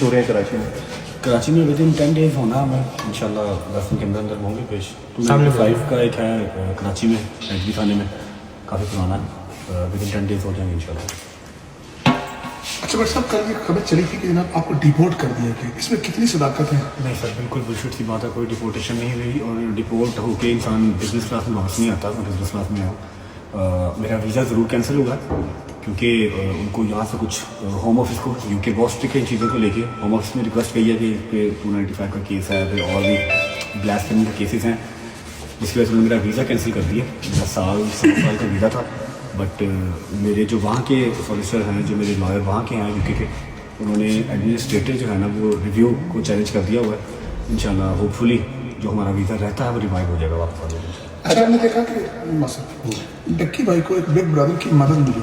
ہو رہے ہیں کراچی میں ود ان 10 days ہونا ہمیں انشاءاللہ 10 دن کے اندر ہوں گے پیش. 295 کا ایک ہے کراچی میں ایچ تھانے میں, کافی پرانا ہے, ود ان 10 days ہو جائیں گے انشاءاللہ. اچھا بٹ صاحب کل یہ خبر چلی تھی کہ جناب آپ کو ڈیپورٹ کر دیا گیا, اس میں کتنی صداقت ہے؟ نہیں سر, بالکل بلشٹ سی بات ہے, کوئی ڈیپورٹیشن نہیں ہوئی, اور ڈیپورٹ ہو کے انسان بزنس کلاس میں واپس نہیں آتا. میں بزنس کلاس میں آؤں, میرا ویزا ضرور کینسل ہوا کیونکہ ان کو یہاں سے کچھ ہوم آفس کو یو کے بہت اسٹرکٹ ہے ان چیزوں کو لے کے. ہوم آفس نے ریکویسٹ کی ہے کہ اس پہ 295 کا کیس ہے, پھر اور بھی بلاسفیمی کے کیسز ہیں, جس کی وجہ سے انہوں نے میرا ویزا کینسل کر دیا. میرا سال کا ویزا تھا, بٹ میرے جو وہاں کے سالیسیٹر ہیں, جو میرے لائر وہاں کے ہیں یو کے, انہوں نے ایڈمنسٹریٹر جو ہے نا وہ ریویو کو چیلنج کر دیا ہوا ہے. انشاءاللہ ہوپ فلی جو ہمارا ویزا رہتا ہے وہ ریوائو ہو جائے گا واپس آ جائے گا. اچھا ہم نے دیکھا کہ مثلا ڈکی بھائی کو ایک بگ برادر کی مدد ملی,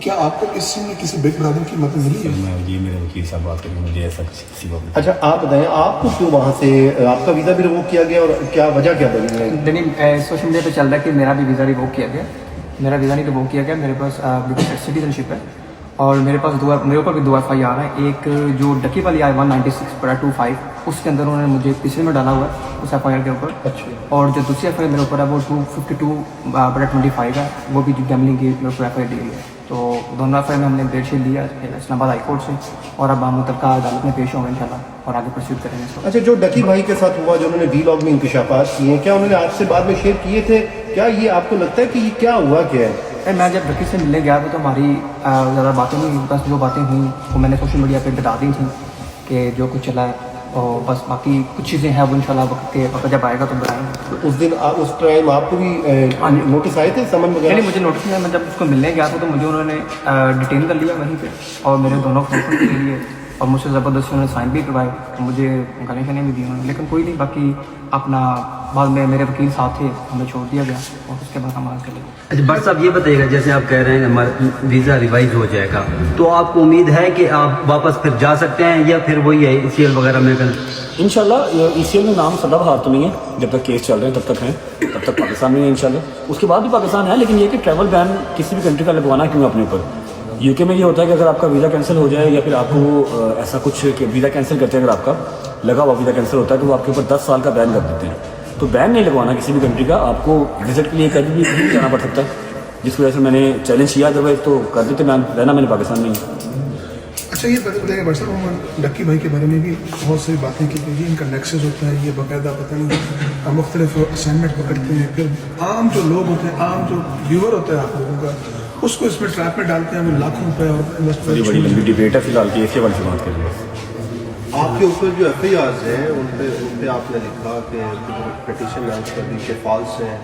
کیا آپ کو اس سے میں کسی بگ برادر کی مدد ملی ہے؟ میں یہ میرے وکیل صاحب بات کریں, مجھے ایسا کسی وقت. اچھا آپ بتائیں, آپ کو کیوں وہاں سے آپ کا ویزا بھی ریووک کیا گیا, اور کیا وجہ کیا بنی؟ نہیں, سوشل میڈیا پہ چل رہا ہے کہ میرا بھی ویزا ریووک کیا گیا. میرا ویزا نہیں ریووک کیا گیا, میرے پاس برٹش سٹیزن شپ ہے, اور میرے پاس میرے اوپر بھی 2 FIR ہیں. ایک جو ڈکی والی آئی 196/25, اس کے اندر انہوں نے مجھے تیسرے میں ڈالا ہوا ہے اس FIR کے اوپر. اچھا, اور جو دوسری FIR میرے اوپر ہے وہ 252/25 ہے, وہ بھی گیملنگ کی میرے اوپر FIR دی گئی ہے. تو دونوں FIR میں ہم نے بیل شیٹ لیا اسلام آباد ہائی کورٹ سے, اور اب ہم متعلقہ عدالت میں پیش ہوں گے انشاءاللہ, اور آگے پرسیوٹ کریں گے اس کو. اچھا جو ڈکی بھائی کے ساتھ ہوا, جو انہوں نے وی لاگ میں انکشافات کیے ہیں, کیا انہوں نے آپ سے بعد میں شیئر کیے تھے؟ کیا یہ آپ کو لگتا ہے کہ یہ کیا ہوا کیا ہے؟ میں جب ڈکی سے ملنے گیا تھا تو ہماری زیادہ باتیں نہیں, بس جو باتیں ہوئیں وہ میں نے سوشل میڈیا پہ بتا دی تھیں کہ جو کچھ چلا ہے, اور بس باقی کچھ چیزیں ہیں وہ انشاءاللہ وقت جب آئے گا تو بتائیں گے. اس دن اس ٹائم آپ کو بھی نوٹس آئے تھے, سمن وغیرہ؟ نہیں, مجھے نوٹس نہیں, میں جب اس کو ملنے گیا تھا تو مجھے انہوں نے ڈیٹین کر لیا وہیں پہ, اور میرے دونوں فوٹو لے لیے, اور مجھ سے زبردستی انہوں نے سائن بھی کروائے, مجھے گالیاں شالیاں بھی دی انہوں نے, لیکن کوئی نہیں. باقی اپنا بعد میں میرے وکیل صاحب تھے, ہمیں چھوڑ دیا گیا, اور اس کے بعد ہم آگے چلے گئے. اچھا بٹ صاحب یہ بتائیے گا, جیسے آپ کہہ رہے ہیں کہ ہمارا ویزا ریوائز ہو جائے گا, تو آپ کو امید ہے کہ آپ واپس پھر جا سکتے ہیں, یا پھر وہی ہے ECL وغیرہ میں کل؟ انشاءاللہ ECL میں نام سدا بہار تو نہیں ہے, جب تک کیس چل رہے ہیں تب تک ہیں, تب تک پاکستان میں ہے انشاءاللہ. اس کے بعد بھی پاکستان ہے, لیکن یہ کہ ٹریول بین کسی بھی کنٹری کا لگوانا کیوں اپنے اوپر. یو کے میں یہ ہوتا ہے کہ اگر آپ کا ویزا کینسل ہو جائے, یا پھر آپ کو ایسا کچھ کہ ویزا کینسل کرتے ہیں, اگر آپ کا لگا ہوا ویزا کینسل ہوتا ہے تو وہ آپ کے اوپر 10 سال کا بین کر دیتے ہیں. تو بین نہیں لگوانا کسی بھی کنٹری کا, آپ کو وزٹ کے لیے کبھی بھی جانا پڑ سکتا ہے, جس وجہ سے میں نے چیلنج کیا جب تو کر دیتے, میں رہنا میں نے پاکستان میں ہی. اچھا یہ بتائیے بٹ صاحب, ڈکی بھائی کے بارے میں بھی بہت ساری باتیں کی گئی, ان کا نیکسس ہوتا ہے, یہ باقاعدہ پتہ نہیں مختلف اسائنمنٹ پکڑتے ہیں, پھر عام جو لوگ ہوتے ہیں, عام جو ویور ہوتا ہے آپ لوگوں کا, اس کو اس میں ٹریپ میں ڈالتے ہیں, وہ لاکھوں روپے اور بڑی لمبی ڈبیٹ ہے, فی الحال کی اس کے بارے میں بات کر رہے ہیں. آپ کے اوپر جو FIRs ہیں ان پہ آپ نے لکھا کہ پٹیشن لانچ کر دی کہ فالس ہے,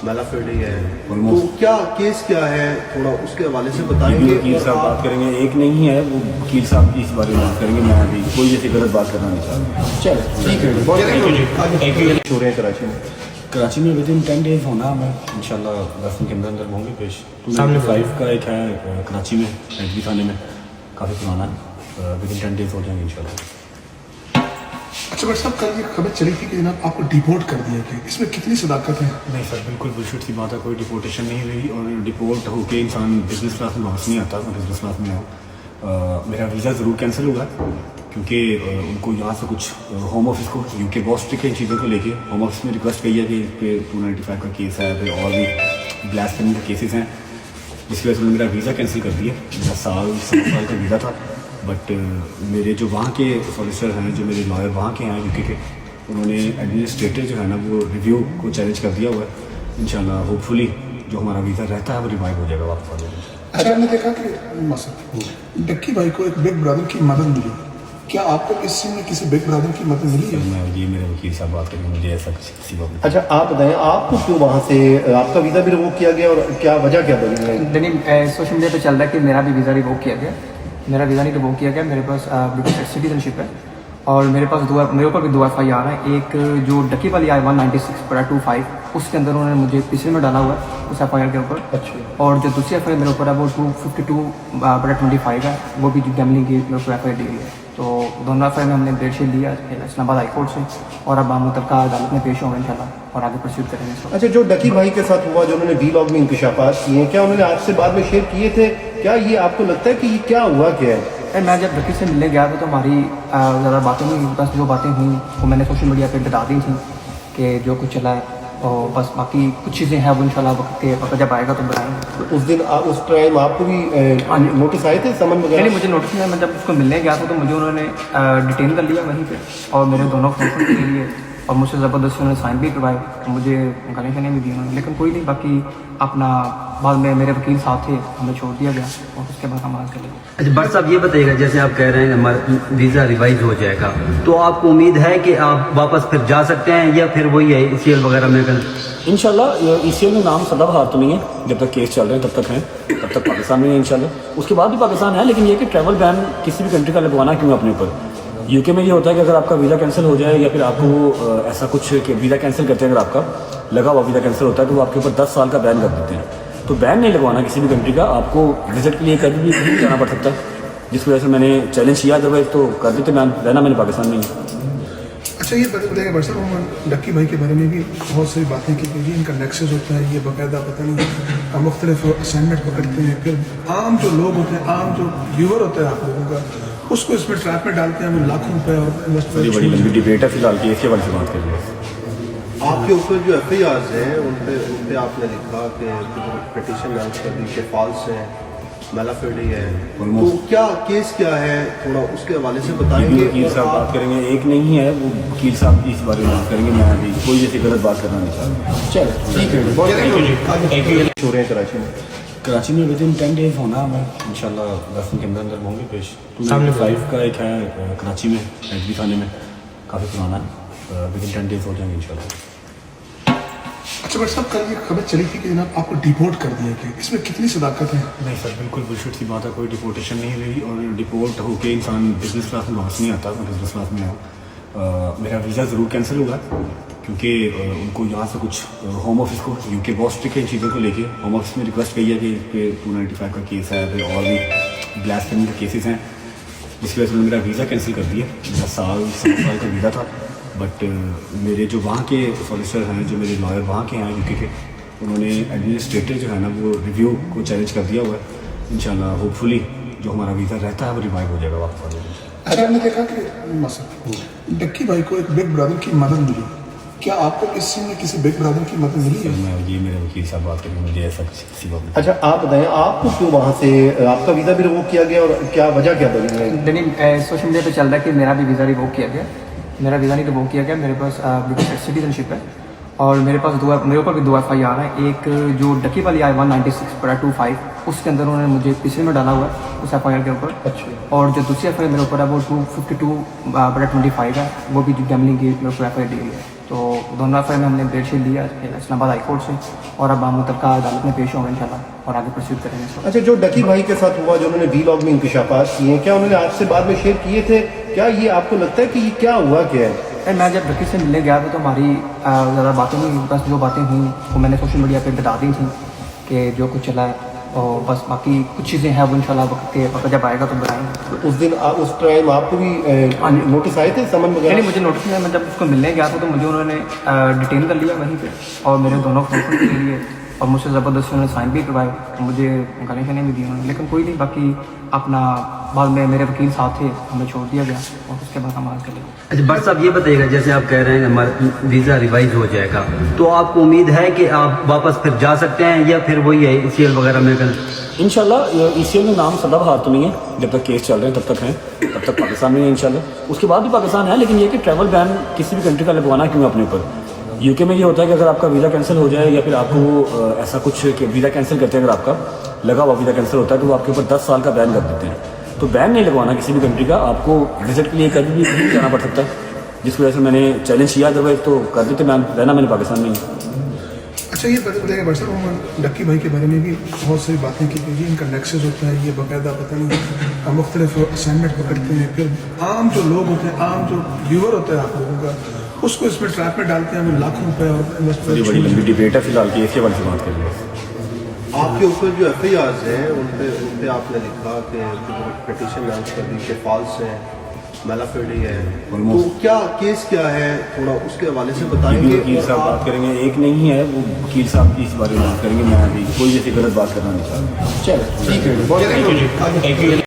میلافیڈی ہے, تو کیا کیس کیا ہے, تھوڑا اس کے حوالے سے بتائیں گے. وکیل صاحب بات کریں گے, ایک نہیں ہے وہ وکیل صاحب کی اس بارے میں بات کریں گے, میں ابھی کوئی جیسی غلط بات کرنا نہیں چاہتا. چلے ٹھیک ہے, بہت ہو رہے ہیں کراچی میں ود ان 10 days ہونا ہمیں انشاءاللہ 10 دن کے اندر ہوں گے پیش. 295 کا ایک ہے کراچی میں ایچ تھانے میں, کافی پرانا ہے, ود ان 10 days ہو جائیں گے انشاءاللہ. اچھا بٹ صاحب کل یہ خبر چلی تھی کہ جناب آپ کو ڈیپورٹ کر دیا گیا, اس میں کتنی صداقت ہے؟ نہیں سر, بالکل بلشٹ سی بات ہے, کوئی ڈیپورٹیشن نہیں ہوئی, اور ڈیپورٹ ہو کے انسان بزنس کلاس میں واپس نہیں آتا. میں بزنس کلاس میں آؤں, میرا ویزا ضرور کینسل ہوا کیونکہ ان کو یہاں سے کچھ ہوم آفس کو یو کے بہت اسٹرکٹ ہے ان چیزوں کو لے کے. ہوم آفس نے ریکویسٹ کی ہے کہ اس پہ 295 کا کیس ہے, پھر اور بھی بلاسفیمی کے کیسز ہیں, جس کی وجہ سے انہوں نے میرا ویزا کینسل کر دیا. میرا سال کا ویزا تھا, بٹ میرے جو وہاں کے سالیسیٹر ہیں, جو میرے لائر وہاں کے ہیں یو کے, انہوں نے ایڈمنسٹریٹر جو ہے نا وہ ریویو کو چیلنج کر دیا ہوا ہے. انشاءاللہ ہوپ فلی جو ہمارا ویزا رہتا ہے وہ ریوائو ہو جائے گا واپس آ جائے گا. اچھا ہم نے دیکھا کہ مثلا ڈکی بھائی کو ایک بگ برادر کی مدد ملی, کیا آپ کو اس سے میں کسی بگ برادر کی مدد ملی ہے؟ میں یہ میرے وکیل صاحب بات کریں گے, مجھے ایسا کسی وقت. اچھا آپ بتائیں, آپ کو کیوں وہاں سے آپ کا ویزا بھی ریووک کیا گیا, اور کیا وجہ کیا بنی؟ نہیں, سوشل میڈیا پہ چل رہا ہے کہ میرا بھی ویزا ریووک کیا گیا. میرا ویزا نہیں ریووک کیا گیا, میرے پاس برٹش سٹیزن شپ ہے, اور میرے پاس میرے اوپر بھی 2 FIR ہیں. ایک جو ڈکی والی آئی 196/25, اس کے اندر انہوں نے مجھے تیسرے میں ڈالا ہوا ہے اس FIR کے اوپر. اچھا, اور جو دوسری FIR میرے اوپر ہے وہ 252/25 ہے, وہ بھی گیملنگ کی میرے اوپر FIR دی گئی ہے. تو دونوں FIR میں ہم نے بیل شیٹ لیا اسلام آباد ہائی کورٹ سے, اور اب ہم متعلقہ عدالت میں پیش ہوں گے انشاءاللہ, اور آگے پرسیوٹ کریں گے اس کو. اچھا جو ڈکی بھائی کے ساتھ ہوا, جو انہوں نے وی لاگ میں انکشافات کیے ہیں, کیا انہوں نے آپ سے بعد میں شیئر کیے تھے؟ کیا یہ آپ کو لگتا ہے کہ یہ کیا ہوا کیا ہے؟ मैं जब लकी से मिलने गया था तो हमारी ज़्यादा बातें नहीं हुई, बस जो बातें हुई वो मैंने सोशल मीडिया पे बता दी थी कि जो कुछ चला है, और बस बाकी कुछ चीज़ें हैं वो इंशाल्लाह वक्त जब आएगा तो बताएंगे। उस दिन उस टाइम आपको भी नोटिस आए थे समन नहीं, वगैरह? मुझे नोटिस नहीं, मैं जब उसको मिलने गया था तो मुझे उन्होंने डिटेन कर लिया वहीं पे, और मेरे दोनों फोटो ले लिए और मुझसे ज़बरदस्ती उन्होंने साइन भी करवाए, मुझे गाली शाली भी दी उन्होंने, लेकिन कोई नहीं, बाकी अपना बाद में मेरे वकील साहब थे, हमें छोड़ दिया गया और उसके बाद हम आगे चले गए। अच्छा बट साहब ये बताइएगा, जैसे आप कह रहे हैं हमारा वीज़ा रिवाइज हो जाएगा, तो आपको उम्मीद है कि आप वापस फिर जा सकते हैं या फिर वही है ECL वगैरह में कर? इंशाल्लाह ECL में नाम सदाबहार तो नहीं है, जब तक केस चल रहे हैं तब तक हैं, तब तक पाकिस्तान में है इंशाल्लाह। उसके बाद भी पाकिस्तान है, लेकिन ये कि ट्रैवल बैन किसी भी कंट्री का लगवाना क्यों अपने ऊपर। UK में ये होता है कि अगर आपका वीज़ा कैंसिल हो जाए या फिर आपको ऐसा कुछ कि वीज़ा कैंसिल करते हैं, अगर आपका लगा हुआ वीज़ा कैंसिल होता है तो वो आपके ऊपर 10 साल का बैन कर देते हैं। तो बैन नहीं लगवाना किसी भी कंट्री का, आपको विजिट के लिए कभी भी जाना पड़ सकता है, जिसकी वजह से मैंने चैलेंज किया, अदरवाइज तो कर देते मैं रहना मैंने पाकिस्तान में ही। अच्छा, ये बताइए भाई साहब, हम डक्की भाई के बारे में भी बहुत सारी बातें की गई, इनका नेक्सस होता है, ये बाकायदा पता नहीं मुख्तलिफ असाइनमेंट पकड़ते हैं, फिर आम जो लोग होते हैं, आम जो व्यूअर होता है आप लोगों का, उसको इसमें ट्रैप में डालते हैं, वो लाखों रुपए और बड़ी लंबी डिबेट है फिलहाल की, इसके बारे में बात कर रहे हैं। आपके ऊपर जो FIRs हैं उन पे आपने लिखा कि पिटीशन लॉन्च कर दी कि फॉल्स है, मेलाफिडी है, तो क्या केस क्या है, थोड़ा उसके हवाले से बताएंगे। वकील साहब बात करेंगे, एक नहीं है वो वकील साहब इस बारे में बात करेंगे, मैं अभी कोई जैसी गलत बात करना नहीं चाहता। चलो ठीक है, बहुत हो रहे हैं कराची में। कराची में विद इन 10 डेज होना है, इंशाल्लाह 10 दिन के अंदर अंदर होंगे पेश। 295 का एक है कराची में, HB थाने में, काफ़ी पुराना है, विद इन 10 डेज हो जाएंगे इंशाल्लाह। अच्छा बट साहब, कल ये खबर चली थी कि जनाब आपको डिपोर्ट कर दिया गया, इसमें कितनी सदाकत है? नहीं सर, बिल्कुल बुलशिट सी बात है, कोई डिपोर्टेशन नहीं हुई, और डिपोर्ट होके इंसान बिजनेस क्लास में वापस नहीं आता। मैं बिजनेस क्लास में आया, मेरा वीज़ा ज़रूर कैंसिल हुआ क्योंकि उनको यहाँ से कुछ होम ऑफिस को UK बहुत स्ट्रिक्ट है इन चीज़ों को लेके। होम ऑफिस में रिक्वेस्ट की है कि 295 का केस है, फिर और भी ब्लास्फेमी के केसेस हैं, जिसकी वजह से मेरा वीज़ा कैंसिल कर दिया। मेरा साल का वीज़ा था, बट मेरे जो वहाँ के सॉलिसिटर हैं, जो मेरे लॉयर वहाँ के हैं UK के, उन्होंने एडमिनिस्ट्रेटर जो है ना वो रिव्यू को चैलेंज कर दिया हुआ है। इंशाल्लाह होपफुली जो हमारा वीज़ा रहता है वो रिवाइव हो जाएगा वापस आ जाएगा। अच्छा, हमने देखा कि मसला डक्की भाई को एक बिग ब्रदर की मदद मिली, क्या आपको इस चीज़ में किसी बिग ब्रदर की मदद मिली है? मैं ये मेरे वकील साहब बात करेंगे, मुझे ऐसा किसी बात। अच्छा आप बताएं, आपको क्यों वहाँ से आपका वीज़ा भी रिवोक किया गया और क्या वजह क्या बनी है? नहीं, सोशल मीडिया पे चल रहा है कि मेरा भी वीज़ा रिवोक किया गया। मेरा वीज़ा नहीं रिवोक किया गया, मेरे पास ब्रिटिश सिटीजनशिप है, और मेरे पास मेरे ऊपर भी 2 FIR है। एक जो डक्की वाली आई 196/25, उसके अंदर उन्होंने मुझे पिछले में डाला हुआ है उस FIR के ऊपर। अच्छा। और जो दूसरी FIR मेरे ऊपर है वो 252/25 है, वो भी गैमलिंग की मेरे ऊपर FIR दी हुई है। तो दोनों FIR में हमने बेडशीट लिया इस्लामाबाद हाई कोर्ट से, और अब हम मुतलका अदालत में पेश होंगे इंशाल्लाह और आगे प्रोसीड करेंगे। अच्छा, जो डकी भाई के साथ हुआ, जो उन्होंने वीलॉग में इंकशाफात किए हैं, क्या उन्होंने आपसे बाद में शेयर किए थे? क्या ये आपको लगता है कि ये क्या हुआ क्या है? मैं जब लकी से मिलने गया था तो हमारी ज़्यादा बातें नहीं हुई, बस जो बातें हुई वो मैंने सोशल मीडिया पे बता दी थी कि जो कुछ चला है, और बस बाकी कुछ चीज़ें हैं वो इंशाल्लाह वक्त जब आएगा तो बताएंगे। उस दिन उस टाइम आपको भी नोटिस आए थे समन वगैरह? नहीं, मुझे नोटिस नहीं, मैं जब उसको मिलने गया था तो मुझे उन्होंने डिटेन कर लिया वहीं पे, और मेरे दोनों फोटो ले लिए और मुझसे ज़बरदस्ती उन्होंने साइन भी करवाए, मुझे गाली शाली भी दी उन्होंने, लेकिन कोई नहीं, बाकी अपना बाद में मेरे वकील साहब थे, हमें छोड़ दिया गया और उसके बाद हम आगे चले गए। अच्छा बट साहब ये बताइएगा, जैसे आप कह रहे हैं हमारा वीज़ा रिवाइज हो जाएगा, तो आपको उम्मीद है कि आप वापस फिर जा सकते हैं या फिर वही है ECL वगैरह में कर? इंशाल्लाह ECL में नाम सदाबहार तो नहीं है, जब तक केस चल रहे हैं तब तक हैं, तब तक पाकिस्तान में है इंशाल्लाह। उसके बाद भी पाकिस्तान है, लेकिन ये कि ट्रैवल बैन किसी भी कंट्री का लगवाना क्यों अपने ऊपर। UK में ये होता है कि अगर आपका वीज़ा कैंसिल हो जाए या फिर आपको ऐसा कुछ कि वीज़ा कैंसिल करते हैं, अगर आपका लगा हुआ वीज़ा कैंसिल होता है तो वो आपके ऊपर 10 साल का बैन कर देते हैं। तो बैन नहीं लगवाना किसी भी कंट्री का, आपको विजिट के लिए कभी भी जाना पड़ सकता है, जिसकी वजह से मैंने चैलेंज किया, अदरवाइज तो कर देते मैं रहना मैंने पाकिस्तान में ही। अच्छा, ये बताइए भाई साहब, हम डक्की भाई के बारे में भी बहुत सारी बातें की गई, इनका नेक्सस होता है, ये बाकायदा पता नहीं मुख्तलिफ असाइनमेंट पकड़ते हैं, फिर आम जो लोग होते हैं, आम जो व्यूअर होता है आप लोगों का, उसको इसमें ट्रैप में डालते हैं, वो लाखों रुपए और बड़ी लंबी डिबेट है फिलहाल की, इसके बारे में बात कर रहे हैं। आपके ऊपर जो FIRs हैं उन पे आपने लिखा कि पिटीशन लॉन्च कर दी कि फॉल्स है, मेलाफिडी है, तो क्या केस क्या है, थोड़ा उसके हवाले से बताएंगे। वकील साहब बात करेंगे, एक नहीं है वो वकील साहब इस बारे में बात करेंगे, मैं अभी कोई जैसी गलत बात करना नहीं चाहता। चलो ठीक है, बहुत